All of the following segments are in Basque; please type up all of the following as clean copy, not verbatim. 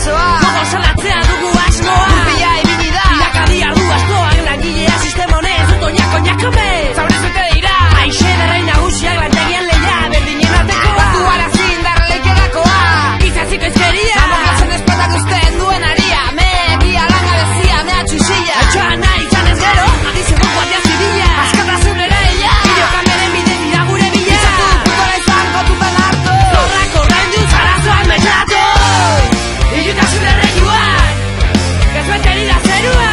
basoa. Gogo salatzea dugu asmoa. Gurpila ibili da. Irakadi ardu astoa. Langilea sistema honez, otoñako ñakome. Zaurez bete dira. Aixe derrei nagusiak lantegian leia. Berdinen artekoa. Duarazi indarra leikedakoa. Izatziko izkeria. Amokatzen espatak usten duen aria. Me egia langa bezia, mea txusilla. Etxoan nahi izanez gero, adizeko guardia zibila. Askatasun ere ia. Bideokameren bidez dira gure bila. Izatu putola izango tutan hartu. Zorrak ordaindu zarazoan meslatu. Ilutasun erregiuan, gezbeteri da zerua.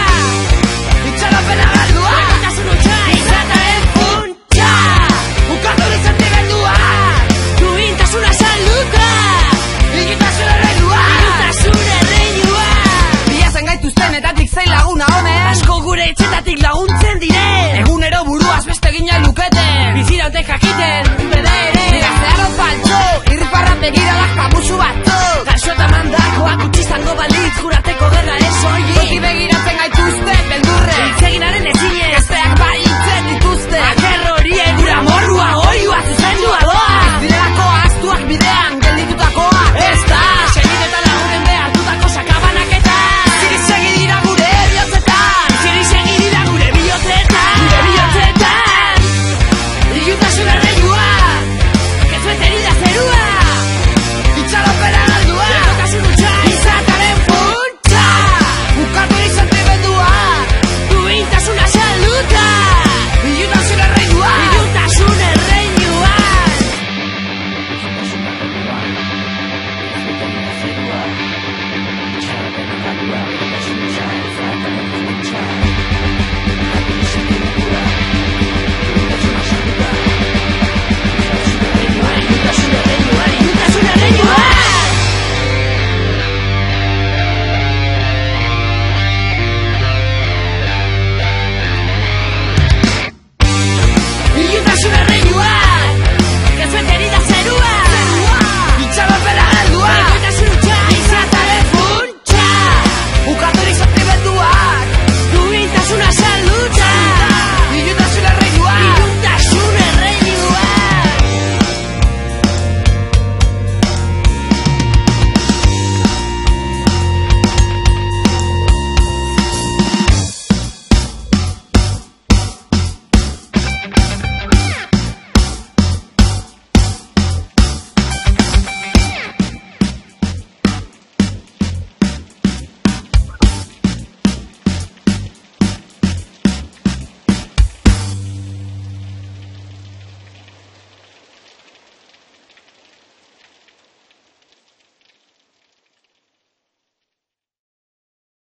Itxaropena galdua. Itasun utxa, izataren funtsa. Ukatu dizente gaindua. Duintasuna salduta. Ilutasun erregua. Ilutasun erregiua. Bilazen gaituzten etatik zein laguna honen. Asko gure etxetatik laguntzen diren. Egunero buruaz beste gina luketen. Biziraute jakiten, beda ere. Gaztearon paltxo, irriparra begiralak pamusu bat.